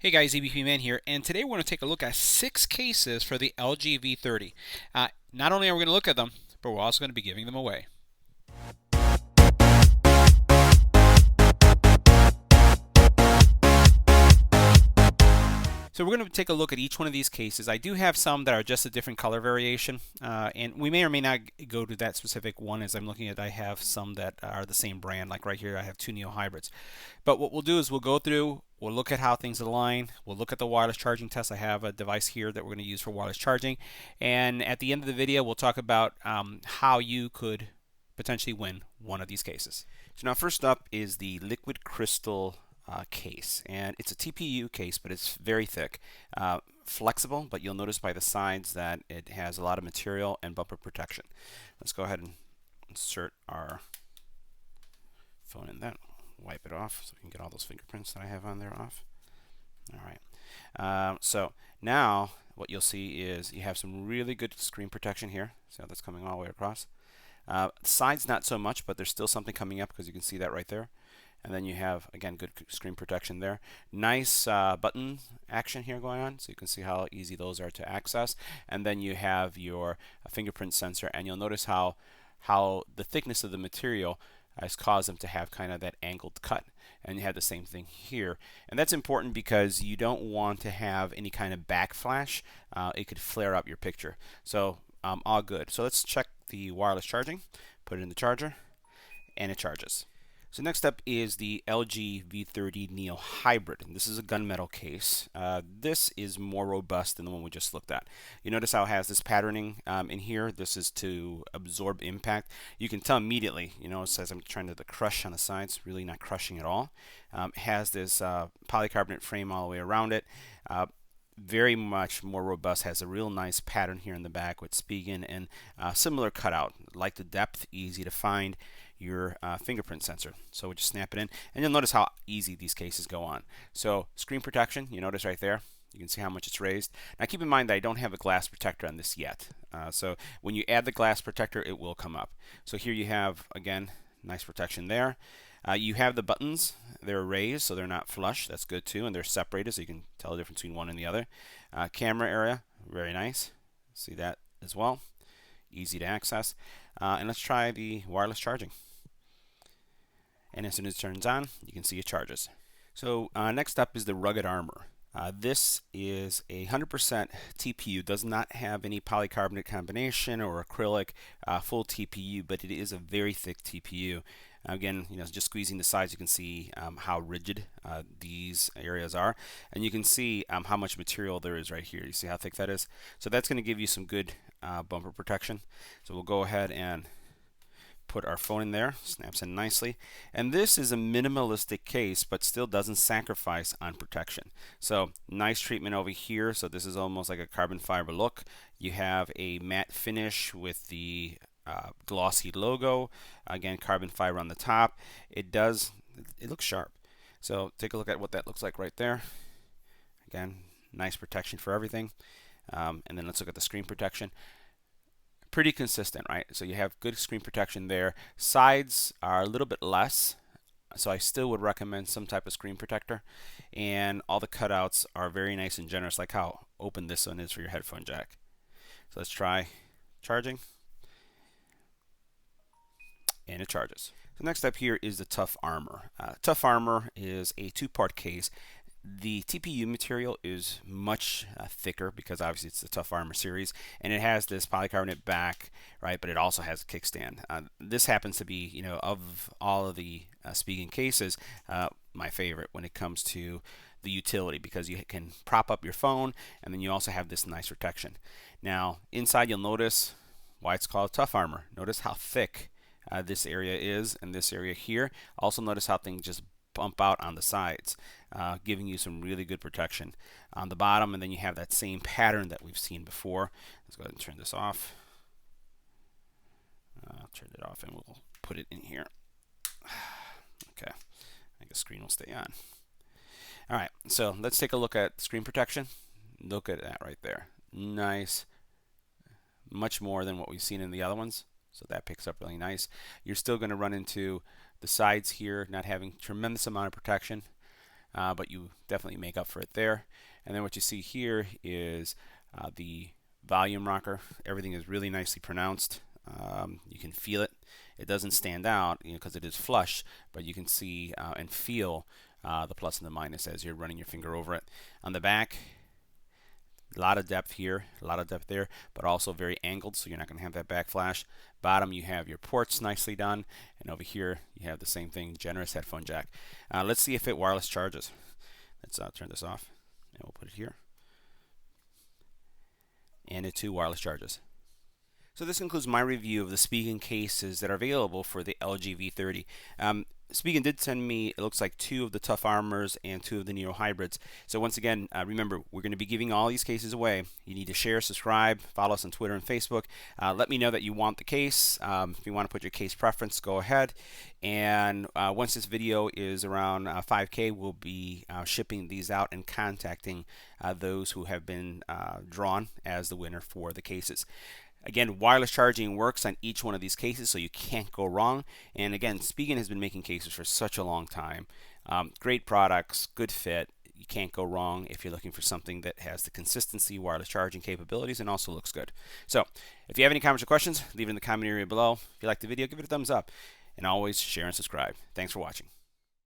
Hey guys, EBPMAN here, and today we're going to take a look at 6 cases for the LG V30. Not only are we going to look at them, but we're also going to be giving them away. So we're going to take a look at each one of these cases. I do have some that are just a different color variation, and we may or may not go to that specific one as I'm looking at. I have some that are the same brand, like right here I have two Neo hybrids. But what we'll do is we'll go through, we'll look at how things align, we'll look at the wireless charging test. I have a device here that we're going to use for wireless charging, and at the end of the video we'll talk about how you could potentially win one of these cases. So now first up is the liquid crystal case, and it's a TPU case, but it's very thick, flexible, but you'll notice by the sides that it has a lot of material and bumper protection. Let's go ahead and insert our phone in that, wipe it off so we can get all those fingerprints that I have on there off. All right, so now what you'll see is you have some really good screen protection here. See how that's coming all the way across? Sides not so much, but there's still something coming up because you can see that right there. And then you have, again, good screen protection there. Nice button action here going on, so you can see how easy those are to access. And then you have your fingerprint sensor, and you'll notice how the thickness of the material has caused them to have kind of that angled cut. And you have the same thing here. And that's important because you don't want to have any kind of backflash. It could flare up your picture. So all good. So let's check the wireless charging. Put it in the charger, and it charges. So next up is the LG V30 Neo Hybrid. And this is a gunmetal case. This is more robust than the one we just looked at. You notice how it has this patterning in here. This is to absorb impact. You can tell immediately, you know, it says I'm trying to crush on the sides, really not crushing at all. It has this polycarbonate frame all the way around it. Very much more robust, has a real nice pattern here in the back with Spigen and similar cutout. Like the depth, easy to find your fingerprint sensor. So we just snap it in, and you'll notice how easy these cases go on. So screen protection, you notice right there, you can see how much it's raised. Now keep in mind that I don't have a glass protector on this yet. So when you add the glass protector, it will come up. So here you have, again, nice protection there. You have the buttons, they're raised, so they're not flush. That's good too, and they're separated, so you can tell the difference between one and the other. Camera area, very nice. See that as well. Easy to access. And let's try the wireless charging. And as soon as it turns on, you can see it charges. So next up is the rugged armor. This is a 100% TPU, does not have any polycarbonate combination or acrylic, full TPU, but it is a very thick TPU. Again, you know, just squeezing the sides, you can see how rigid these areas are, and you can see how much material there is right here. You see how thick that is? So that's going to give you some good bumper protection. So we'll go ahead and put our phone in there, snaps in nicely. And this is a minimalistic case, but still doesn't sacrifice on protection. So nice treatment over here. So this is almost like a carbon fiber look. You have a matte finish with the glossy logo. Again, carbon fiber on the top. It looks sharp. So take a look at what that looks like right there. Again, nice protection for everything. And then let's look at the screen protection. Pretty consistent, right? So you have good screen protection there. Sides are a little bit less, so I still would recommend some type of screen protector. And all the cutouts are very nice and generous, like how open this one is for your headphone jack. So let's try charging. And it charges. So next up here is the Tough Armor. Tough Armor is a two-part case. The TPU material is much thicker because obviously it's the Tough Armor series, and it has this polycarbonate back, right? But it also has a kickstand. This happens to be, you know, of all of the Spigen cases, my favorite when it comes to the utility, because you can prop up your phone, and then you also have this nice protection. Now inside, you'll notice why it's called Tough Armor. Notice how thick this area is, and this area here. Also notice how things just bump out on the sides, giving you some really good protection on the bottom. And then you have that same pattern that we've seen before. Let's go ahead and turn this off. I'll turn it off and we'll put it in here. Okay, I think the screen will stay on. All right, so let's take a look at screen protection. Look at that right there. Nice, much more than what we've seen in the other ones. So that picks up really nice. You're still going to run into the sides here not having tremendous amount of protection. but you definitely make up for it there. And then what you see here is the volume rocker. Everything is really nicely pronounced. You can feel it. It doesn't stand out, because it is flush, but you can see and feel the plus and the minus as you're running your finger over it. On the back, a lot of depth here, a lot of depth there, but also very angled, so you're not going to have that backflash. Bottom, you have your ports nicely done, and over here you have the same thing, generous headphone jack. Let's see if it wireless charges. Let's turn this off, and we'll put it here. And it too wireless charges. So this concludes my review of the Spigen cases that are available for the LG V30. Spigen did send me, it looks like, 2 of the Tough Armors and 2 of the Neo Hybrids. So once again, remember, we're going to be giving all these cases away. You need to share, subscribe, follow us on Twitter and Facebook. Let me know that you want the case. If you want to put your case preference, go ahead. And once this video is around 5K, we'll be shipping these out and contacting those who have been drawn as the winner for the cases. Again, wireless charging works on each one of these cases, so you can't go wrong. And again, Spigen has been making cases for such a long time. Great products, good fit. You can't go wrong if you're looking for something that has the consistency, wireless charging capabilities, and also looks good. So, if you have any comments or questions, leave it in the comment area below. If you liked the video, give it a thumbs up. And always share and subscribe. Thanks for watching.